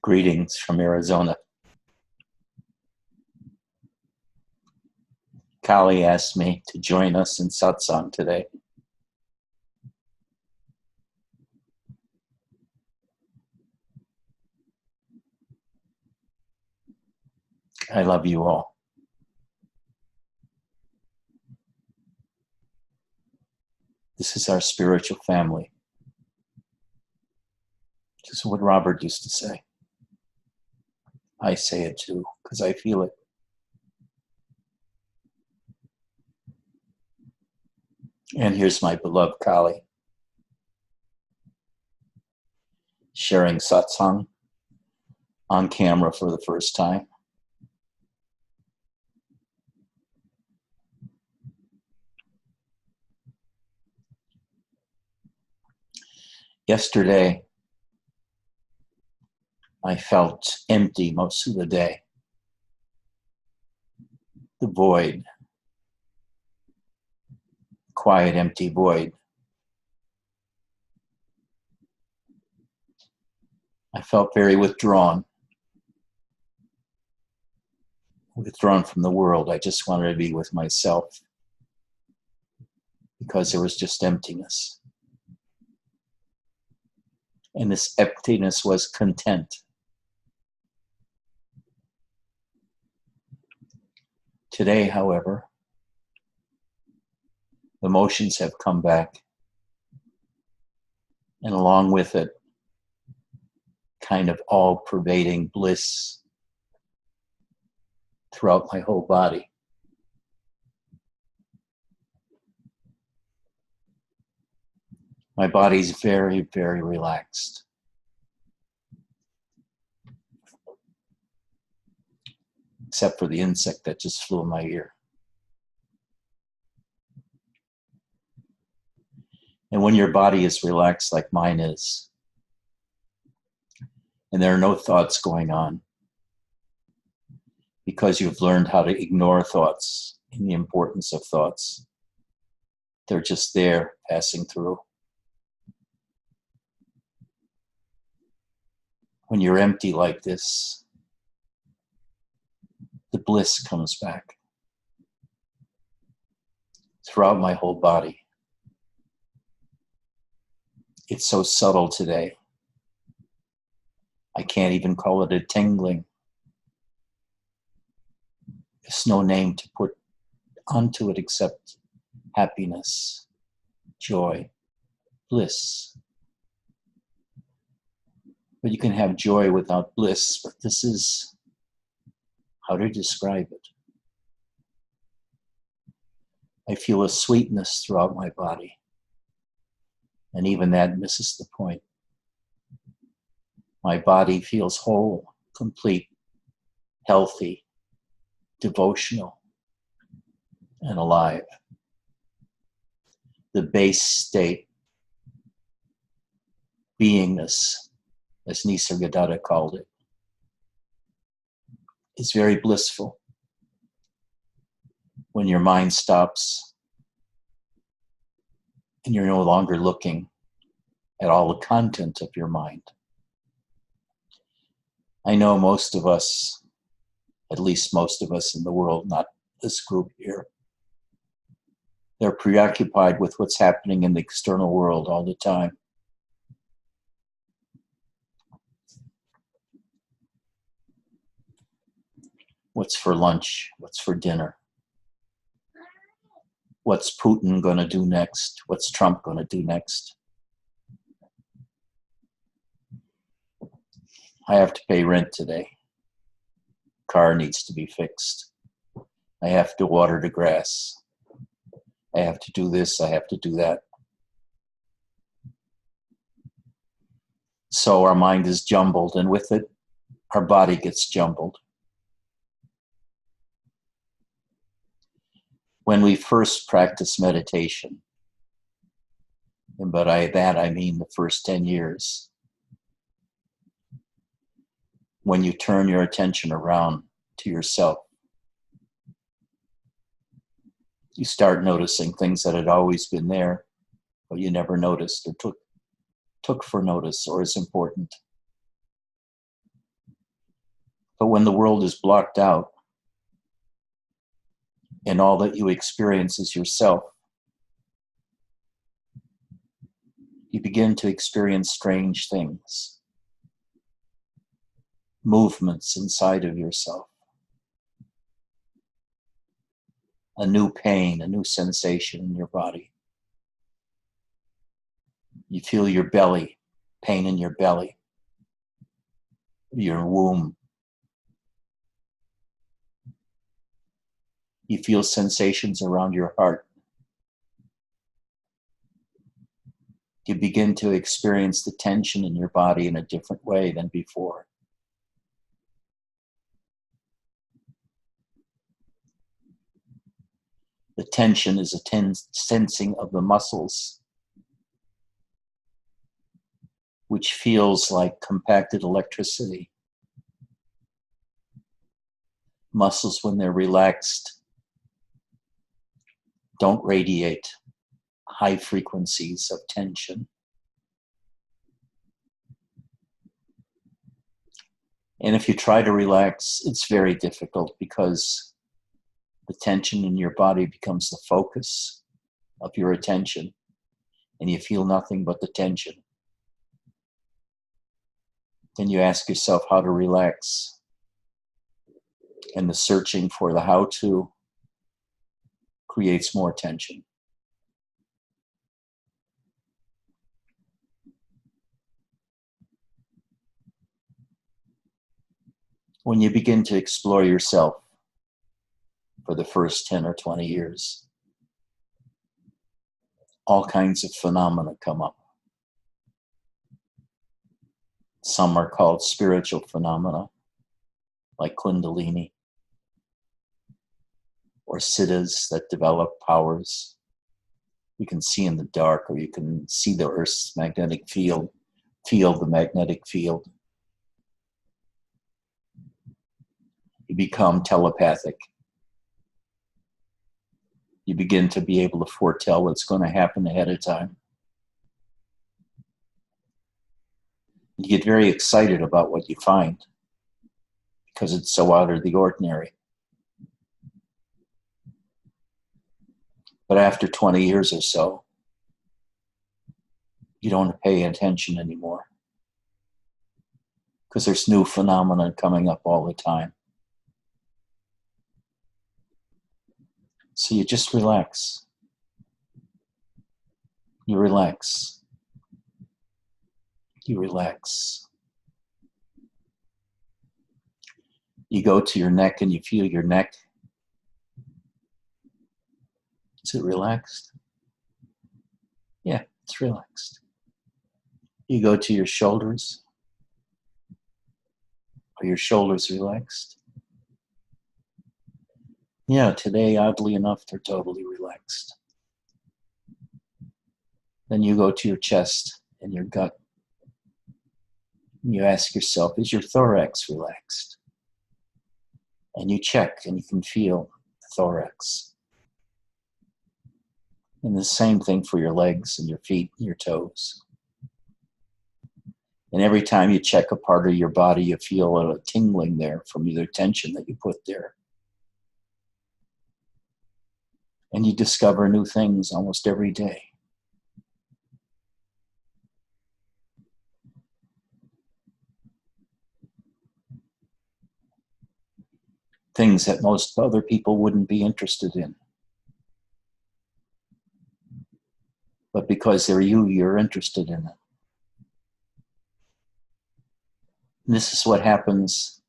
Greetings from Arizona. Kali asked me to join us in satsang today. I love you all. This is our spiritual family. This is what Robert used to say. I say it too, because I feel it. And here's my beloved Kali, sharing satsang on camera for the first time. Yesterday, I felt empty most of the day. The void. Quiet, empty void. I felt very withdrawn. Withdrawn from the world. I just wanted to be with myself because there was just emptiness. And this emptiness was content. Today, however, emotions have come back, and along with it, kind of all-pervading bliss throughout my whole body. My body's very, very relaxed. Except for the insect that just flew in my ear. And when your body is relaxed like mine is, and there are no thoughts going on, because you've learned how to ignore thoughts and the importance of thoughts, they're just there, passing through. When you're empty like this, the bliss comes back throughout my whole body. It's so subtle today. I can't even call it a tingling. There's no name to put onto it except happiness, joy, bliss. But you can have joy without bliss, but this is how to describe it. I feel a sweetness throughout my body. And even that misses the point. My body feels whole, complete, healthy, devotional, and alive. The base state, beingness, as Nisargadatta called it, is very blissful. When your mind stops and you're no longer looking at all the content of your mind. I know most of us, at least most of us in the world, not this group here, they're preoccupied with what's happening in the external world all the time. What's for lunch? What's for dinner? What's Putin going to do next? What's Trump going to do next? I have to pay rent today. Car needs to be fixed. I have to water the grass. I have to do this. I have to do that. So our mind is jumbled, and with it, our body gets jumbled. When we first practice meditation, and by that I mean the first 10 years, when you turn your attention around to yourself, you start noticing things that had always been there, but you never noticed or took for notice or is important. But when the world is blocked out and all that you experience is yourself, you begin to experience strange things, movements inside of yourself, a new pain, a new sensation in your body. You feel your belly, pain in your belly, your womb. You feel sensations around your heart. You begin to experience the tension in your body in a different way than before. The tension is a tensing of the muscles, which feels like compacted electricity. Muscles, when they're relaxed, don't radiate high frequencies of tension. And if you try to relax, it's very difficult because the tension in your body becomes the focus of your attention, and you feel nothing but the tension. Then you ask yourself how to relax, and the searching for the how to creates more tension. When you begin to explore yourself for the first 10 or 20 years, all kinds of phenomena come up. Some are called spiritual phenomena, like Kundalini, or siddhas that develop powers. You can see in the dark, or you can see the Earth's magnetic field, feel the magnetic field. You become telepathic. You begin to be able to foretell what's going to happen ahead of time. You get very excited about what you find because it's so out of the ordinary. But after 20 years or so, you don't pay attention anymore because there's new phenomena coming up all the time. So you just relax. You relax. You relax. You go to your neck and you feel your neck. Is it relaxed? Yeah, it's relaxed. You go to your shoulders. Are your shoulders relaxed? Yeah, today, oddly enough, they're totally relaxed. Then you go to your chest and your gut. And you ask yourself, is your thorax relaxed? And you check and you can feel the thorax. And the same thing for your legs and your feet and your toes. And every time you check a part of your body, you feel a tingling there from either tension that you put there. And you discover new things almost every day. Things that most other people wouldn't be interested in. But because they're you, you're interested in it. And this is what happens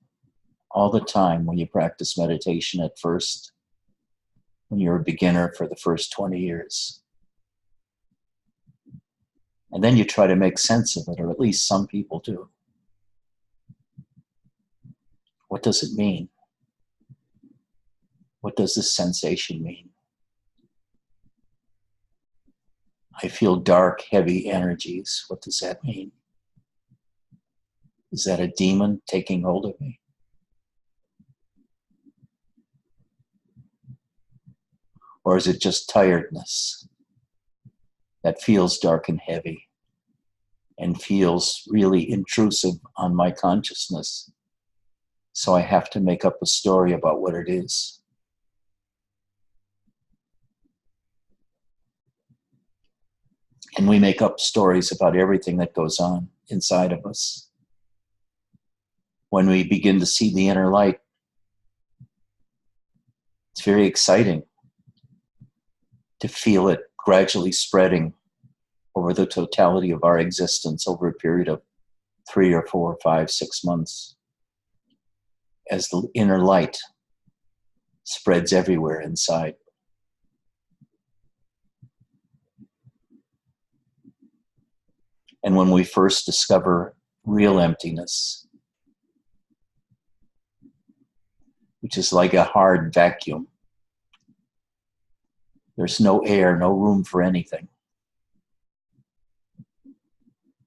all the time when you practice meditation at first, when you're a beginner for the first 20 years. And then you try to make sense of it, or at least some people do. What does it mean? What does this sensation mean? I feel dark, heavy energies. What does that mean? Is that a demon taking hold of me? Or is it just tiredness that feels dark and heavy and feels really intrusive on my consciousness? So I have to make up a story about what it is. And we make up stories about everything that goes on inside of us. When we begin to see the inner light, it's very exciting to feel it gradually spreading over the totality of our existence over a period of 3 or 4 or 5, 6 months, as the inner light spreads everywhere inside. And when we first discover real emptiness, which is like a hard vacuum, there's no air, no room for anything.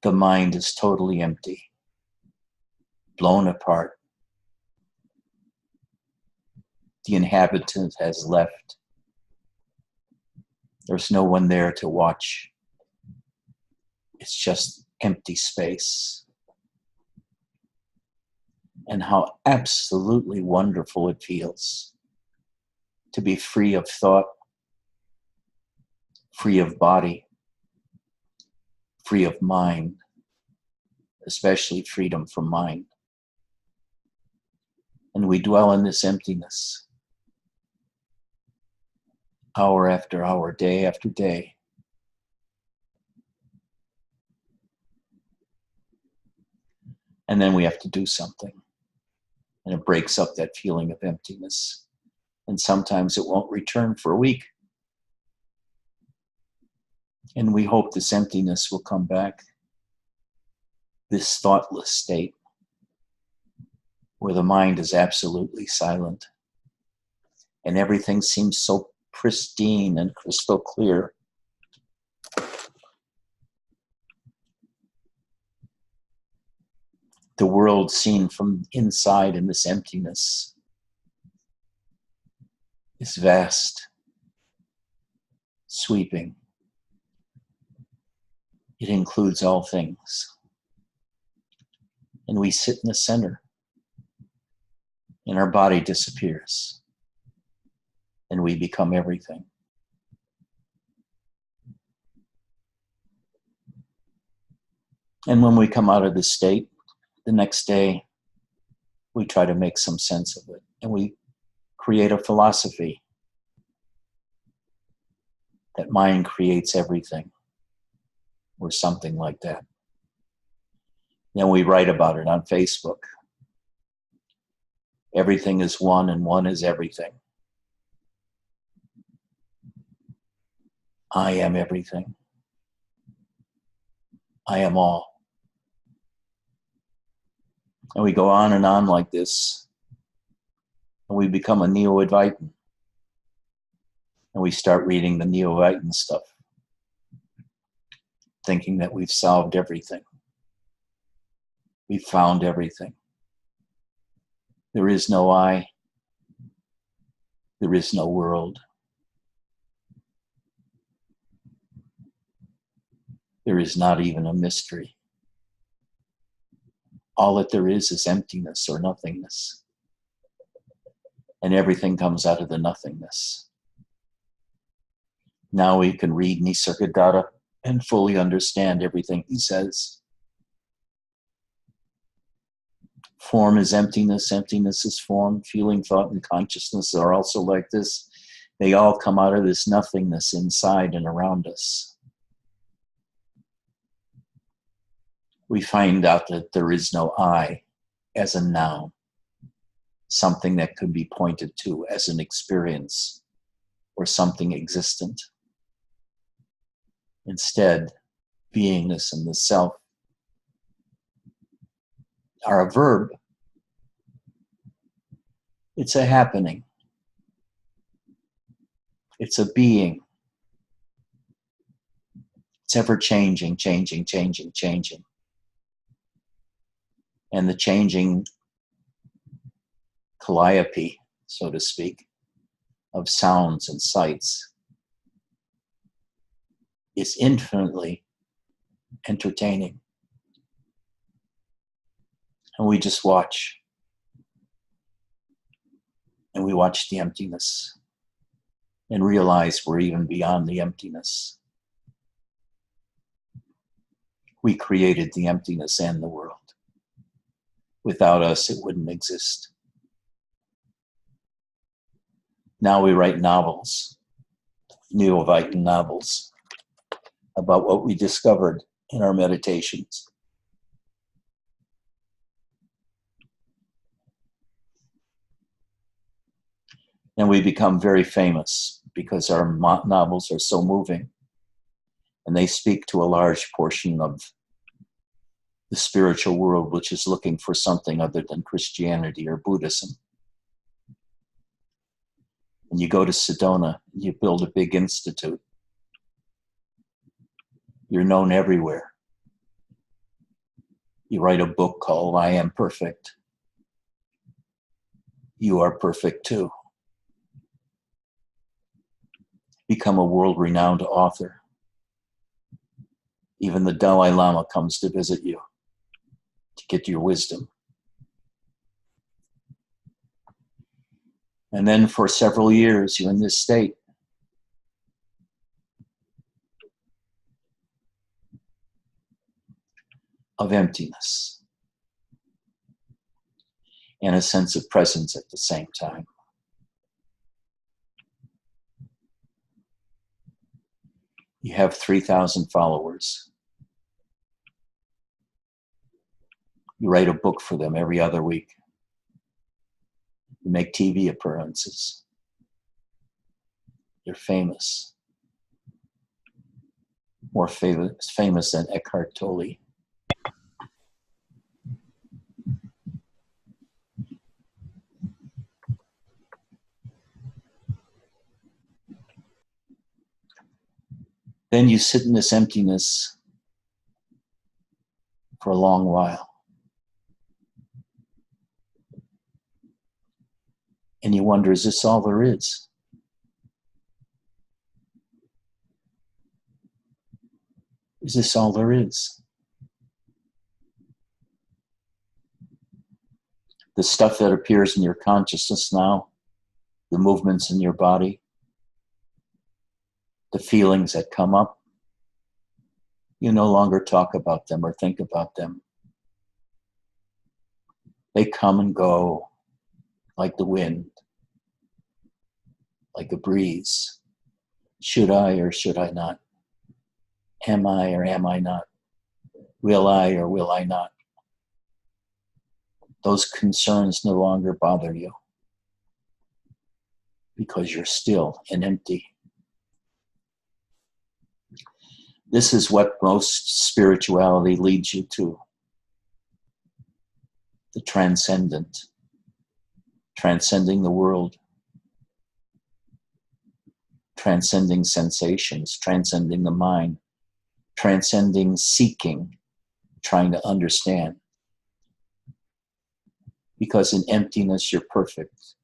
The mind is totally empty, blown apart. The inhabitant has left. There's no one there to watch. It's just empty space. And how absolutely wonderful it feels to be free of thought, free of body, free of mind, especially freedom from mind. And we dwell in this emptiness, hour after hour, day after day. And then we have to do something. And it breaks up that feeling of emptiness. And sometimes it won't return for a week. And we hope this emptiness will come back. This thoughtless state where the mind is absolutely silent. And everything seems so pristine and crystal clear. The world seen from inside in this emptiness is vast, sweeping. It includes all things. And we sit in the center, and our body disappears, and we become everything. And when we come out of this state, the next day, we try to make some sense of it, and we create a philosophy that mind creates everything, or something like that. Then we write about it on Facebook. Everything is one, and one is everything. I am everything. I am all. And we go on and on like this. And we become a Neo-Advaitin. And we start reading the Neo-Advaitin stuff, thinking that we've solved everything. We've found everything. There is no I. There is no world. There is not even a mystery. All that there is emptiness or nothingness. And everything comes out of the nothingness. Now we can read Nisargadatta and fully understand everything he says. Form is emptiness, emptiness is form. Feeling, thought, and consciousness are also like this. They all come out of this nothingness inside and around us. We find out that there is no I as a noun, something that could be pointed to as an experience or something existent. Instead, beingness and the self are a verb. It's a happening. It's a being. It's ever changing, changing, changing, changing. And the changing calliope, so to speak, of sounds and sights is infinitely entertaining. And we just watch. And we watch the emptiness and realize we're even beyond the emptiness. We created the emptiness and the world. Without us, it wouldn't exist. Now we write novels, Neophyte novels, about what we discovered in our meditations. And we become very famous because our novels are so moving. And they speak to a large portion of the spiritual world, which is looking for something other than Christianity or Buddhism. And you go to Sedona, you build a big institute. You're known everywhere. You write a book called I Am Perfect. You are perfect too. Become a world-renowned author. Even the Dalai Lama comes to visit you to get your wisdom. And then for several years, you're in this state. Of emptiness. And a sense of presence at the same time. You have 3,000 followers. You write a book for them every other week. You make TV appearances. You're famous. More famous than Eckhart Tolle. Then you sit in this emptiness for a long while. And you wonder, is this all there is? Is this all there is? The stuff that appears in your consciousness now, the movements in your body, the feelings that come up, you no longer talk about them or think about them. They come and go like the wind, like a breeze. Should I or should I not? Am I or am I not? Will I or will I not? Those concerns no longer bother you because you're still and empty. This is what most spirituality leads you to. The transcendent. Transcending the world. Transcending sensations. Transcending the mind. Transcending seeking. Trying to understand. Because in emptiness you're perfect.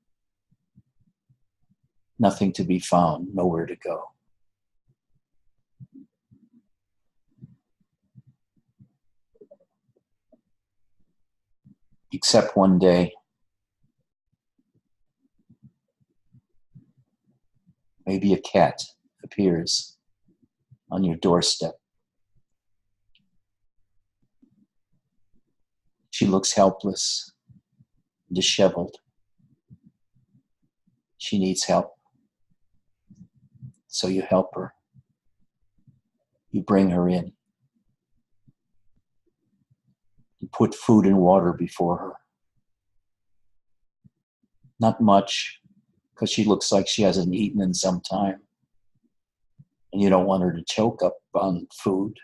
Nothing to be found. Nowhere to go. Except one day, maybe a cat appears on your doorstep. She looks helpless, disheveled. She needs help. So you help her. You bring her in. You put food and water before her. Not much, because she looks like she hasn't eaten in some time. And you don't want her to choke up on food,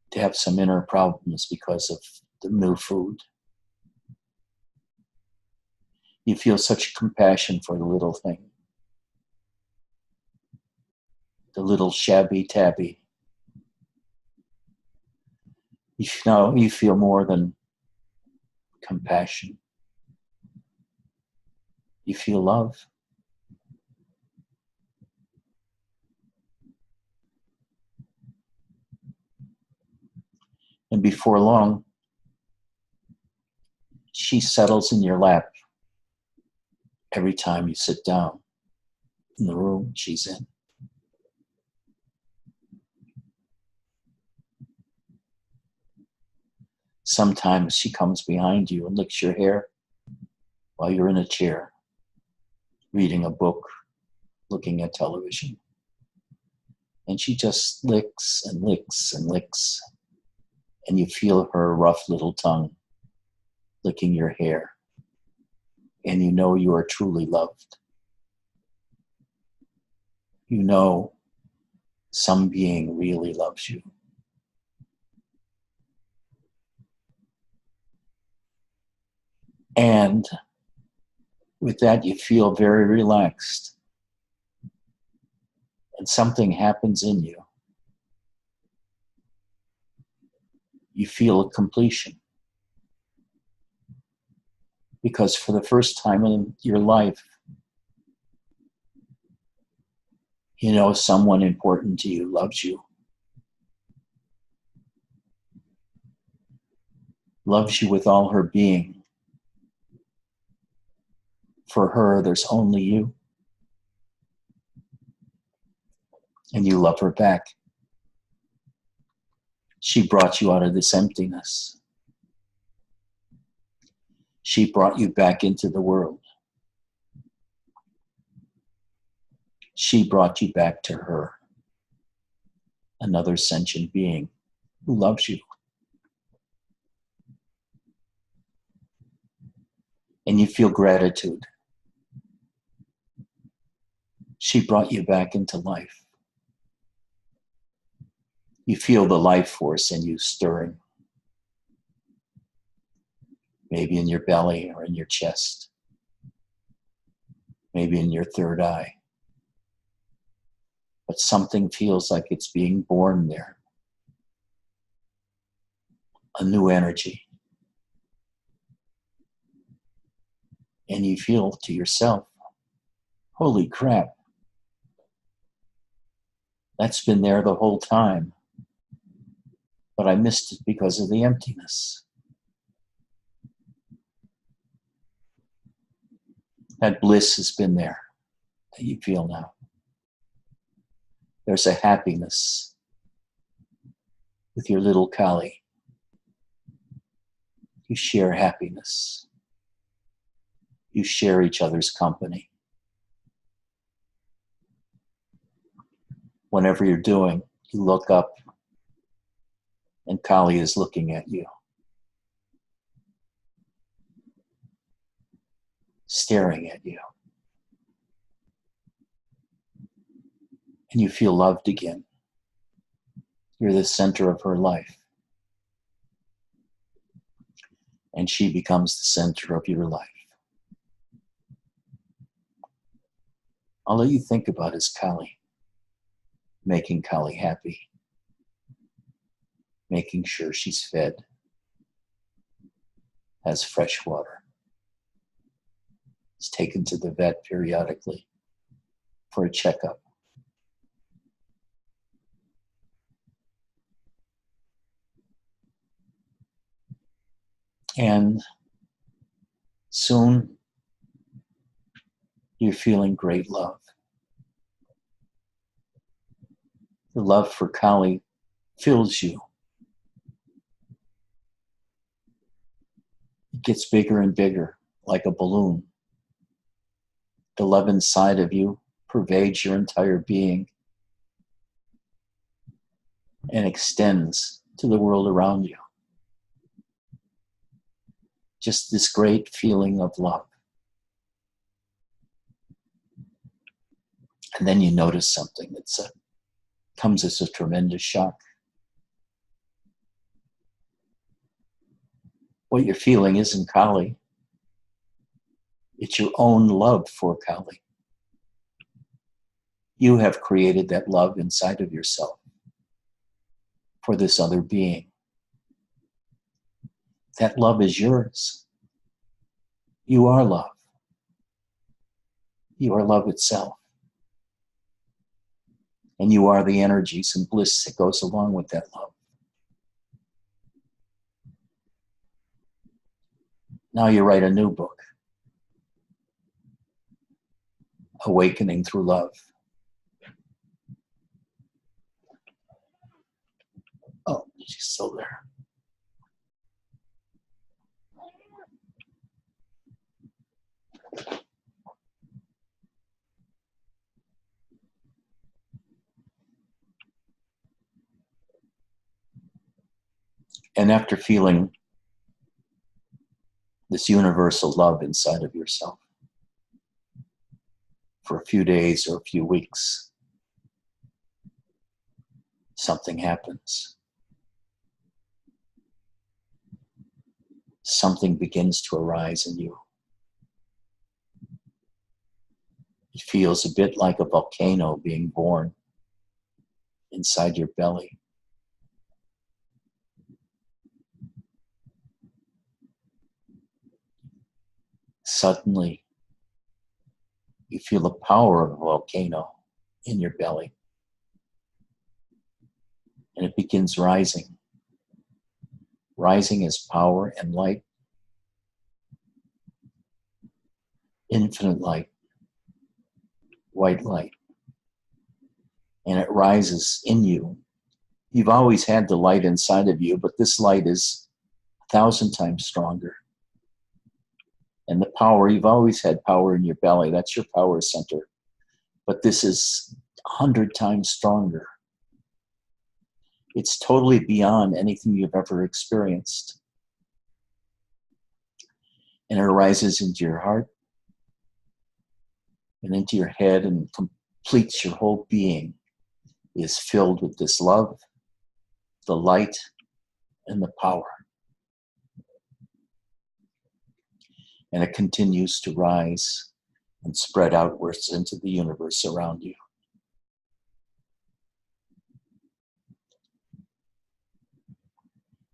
to have some inner problems because of the new food. You feel such compassion for the little thing. The little shabby tabby. You feel more than compassion. You feel love. And before long, she settles in your lap Every time you sit down in the room she's in. Sometimes she comes behind you and licks your hair while you're in a chair, reading a book, looking at television. And she just licks and licks and licks. And you feel her rough little tongue licking your hair. And you know you are truly loved. You know some being really loves you. And with that, you feel very relaxed. And something happens in you. You feel a completion. Because for the first time in your life, you know someone important to you loves you. Loves you with all her being. For her, there's only you. And you love her back. She brought you out of this emptiness. She brought you back into the world. She brought you back to her, another sentient being who loves you. And you feel gratitude. She brought you back into life. You feel the life force in you stirring. Maybe in your belly or in your chest. Maybe in your third eye. But something feels like it's being born there. A new energy. And you feel to yourself, holy crap, that's been there the whole time. But I missed it because of the emptiness. That bliss has been there that you feel now. There's a happiness with your little Kali. You share happiness. You share each other's company. Whenever you're doing, you look up and Kali is looking at you. Staring at you. And you feel loved again. You're the center of her life. And she becomes the center of your life. All that you think about is Kali. Making Kali happy. Making sure she's fed. Has fresh water. Is taken to the vet periodically for a checkup. And soon you're feeling great love. The love for Kali fills you. It gets bigger and bigger, like a balloon. The love inside of you pervades your entire being and extends to the world around you. Just this great feeling of love. And then you notice something that comes as a tremendous shock. What you're feeling isn't Kali. It's your own love for Kali. You have created that love inside of yourself for this other being. That love is yours. You are love. You are love itself. And you are the energies and bliss that goes along with that love. Now you write a new book. awakening through love. Oh, she's still there. And after feeling this universal love inside of yourself for a few days or a few weeks, something happens. Something begins to arise in you. It feels a bit like a volcano being born inside your belly. Suddenly, you feel the power of a volcano in your belly. And it begins rising. Rising as power and light. Infinite light. White light. And it rises in you. You've always had the light inside of you, but this light is 1,000 times stronger. And the power, you've always had power in your belly. That's your power center. But this is 100 times stronger. It's totally beyond anything you've ever experienced. And it arises into your heart and into your head and completes your whole being. Is filled with this love, the light, and the power. And it continues to rise and spread outwards into the universe around you.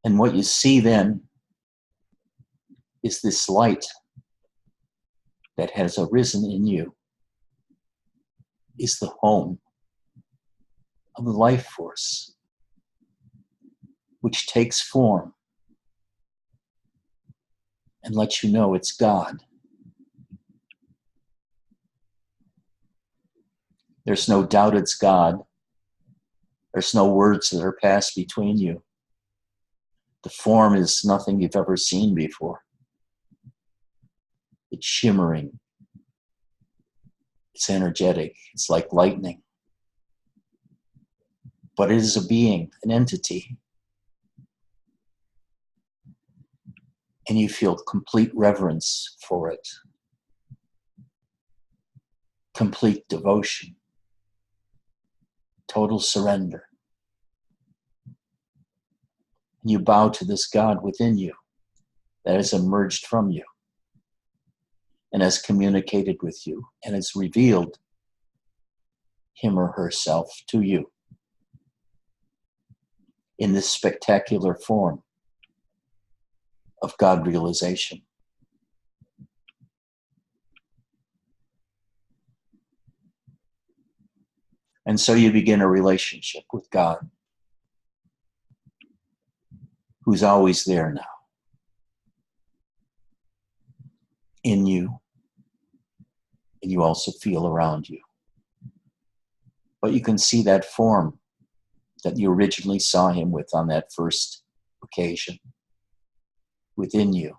And what you see then is this light that has arisen in you is the home of the life force, which takes form and lets you know it's God. There's no doubt it's God. There's no words that are passed between you. The form is nothing you've ever seen before. It's shimmering. It's energetic. It's like lightning. But it is a being, an entity. And you feel complete reverence for it. Complete devotion. Total surrender. And you bow to this God within you that has emerged from you and has communicated with you and has revealed him or herself to you in this spectacular form of God realization. And so you begin a relationship with God, who's always there now, in you, and you also feel around you. But you can see that form that you originally saw him with on that first occasion within you,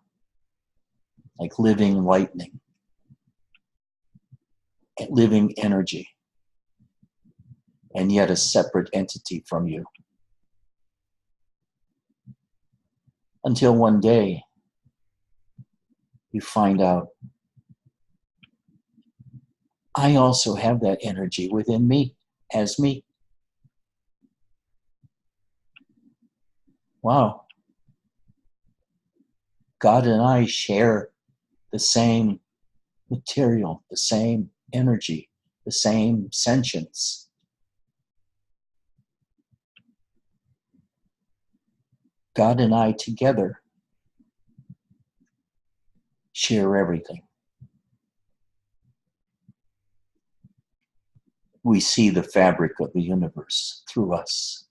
like living lightning, living energy, and yet a separate entity from you. Until one day, you find out, I also have that energy within me, as me. Wow. God and I share the same material, the same energy, the same sentience. God and I together share everything. We see the fabric of the universe through us.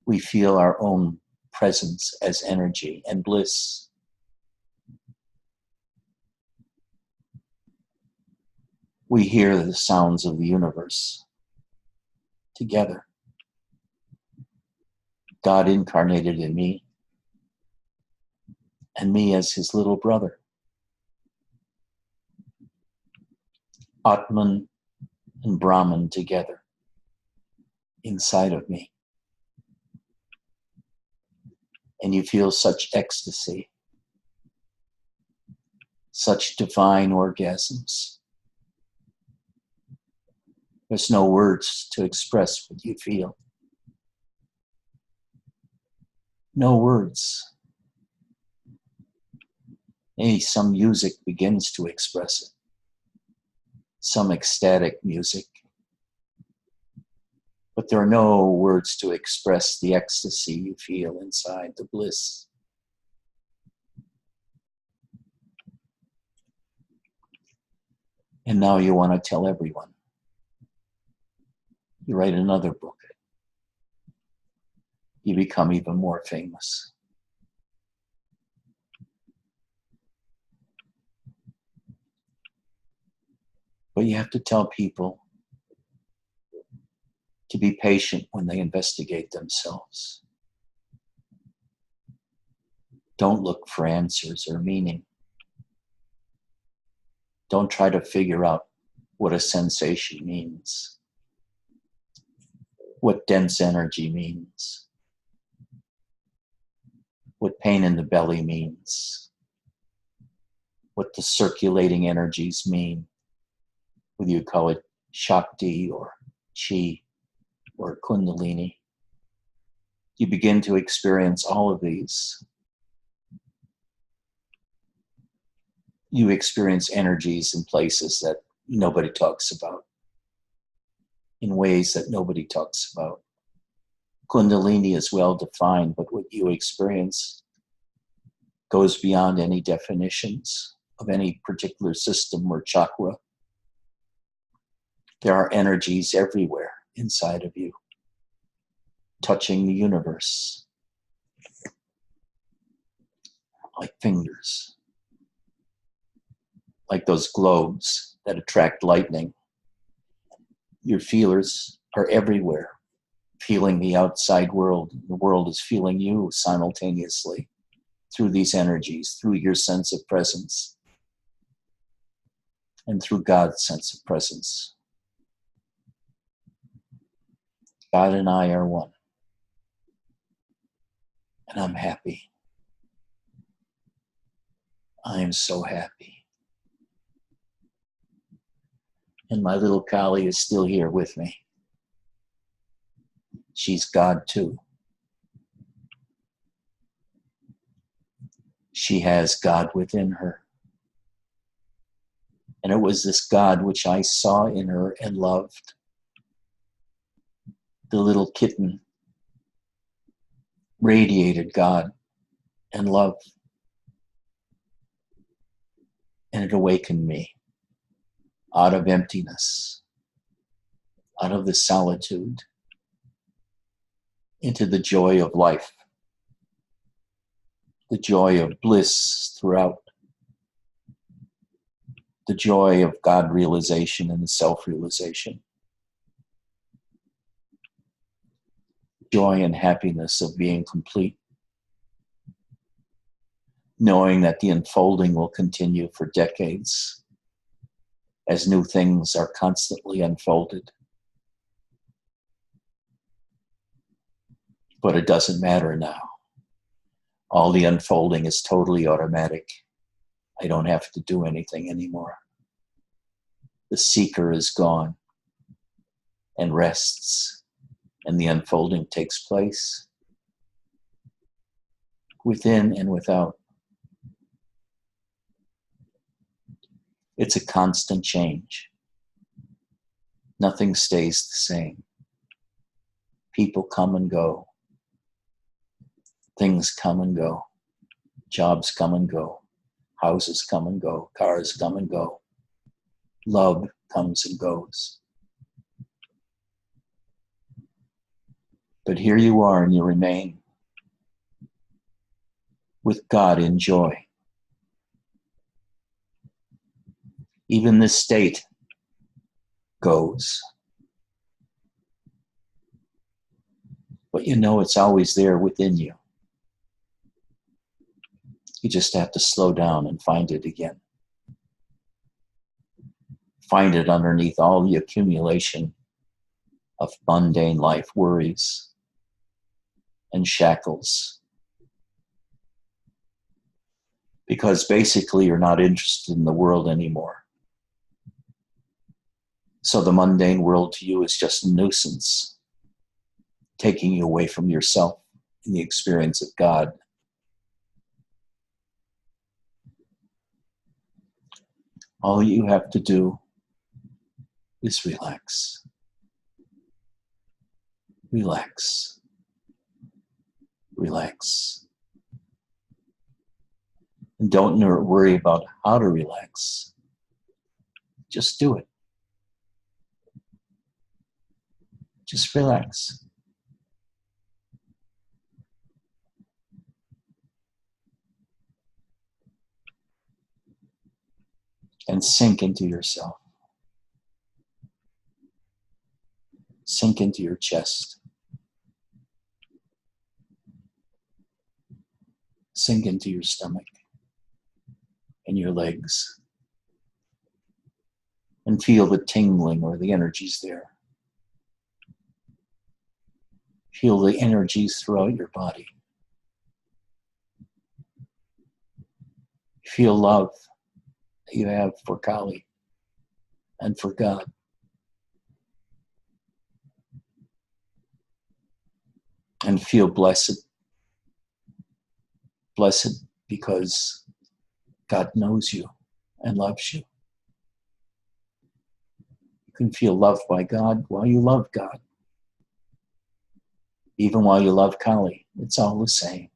We feel our own presence as energy and bliss. We hear the sounds of the universe together. God incarnated in me, and me as his little brother. Atman and Brahman together inside of me. And you feel such ecstasy, such divine orgasms. There's no words to express what you feel. No words. Maybe some music begins to express it. Some ecstatic music. But there are no words to express the ecstasy you feel inside, the bliss. And now you want to tell everyone. You write another book. You become even more famous. But you have to tell people to be patient when they investigate themselves. Don't look for answers or meaning. Don't try to figure out what a sensation means, what dense energy means, what pain in the belly means, what the circulating energies mean, whether you call it Shakti or Chi or Kundalini. You begin to experience all of these. You experience energies in places that nobody talks about, in ways that nobody talks about. Kundalini is well defined, but what you experience goes beyond any definitions of any particular system or chakra. There are energies everywhere inside of you, touching the universe, like fingers, like those globes that attract lightning. Your feelers are everywhere, feeling the outside world. The world is feeling you simultaneously through these energies, through your sense of presence, and through God's sense of presence. God and I are one. And I'm happy. I am so happy. And my little Kali is still here with me. She's God too. She has God within her. And it was this God which I saw in her and loved. The little kitten radiated God and love. And it awakened me out of emptiness, out of the solitude, into the joy of life, the joy of bliss throughout, the joy of God realization and the self-realization, joy and happiness of being complete, knowing that the unfolding will continue for decades as new things are constantly unfolded. But it doesn't matter now. All the unfolding is totally automatic. I don't have to do anything anymore. The seeker is gone and rests, and the unfolding takes place within and without. It's a constant change. Nothing stays the same. People come and go. Things come and go. Jobs come and go. Houses come and go. Cars come and go. Love comes and goes. But here you are and you remain with God in joy. Even this state goes. But you know it's always there within you. You just have to slow down and find it again. Find it underneath all the accumulation of mundane life worries and shackles. Because basically you're not interested in the world anymore. So the mundane world to you is just a nuisance, taking you away from yourself and the experience of God. All you have to do is relax. Relax. Relax. And don't worry about how to relax. Just do it. Just relax. And sink into yourself. Sink into your chest. Sink into your stomach and your legs. And feel the tingling or the energies there. Feel the energies throughout your body. Feel love that you have for Kali and for God. And feel blessed. Blessed because God knows you and loves you. You can feel loved by God while you love God. Even while you love Kali, it's all the same.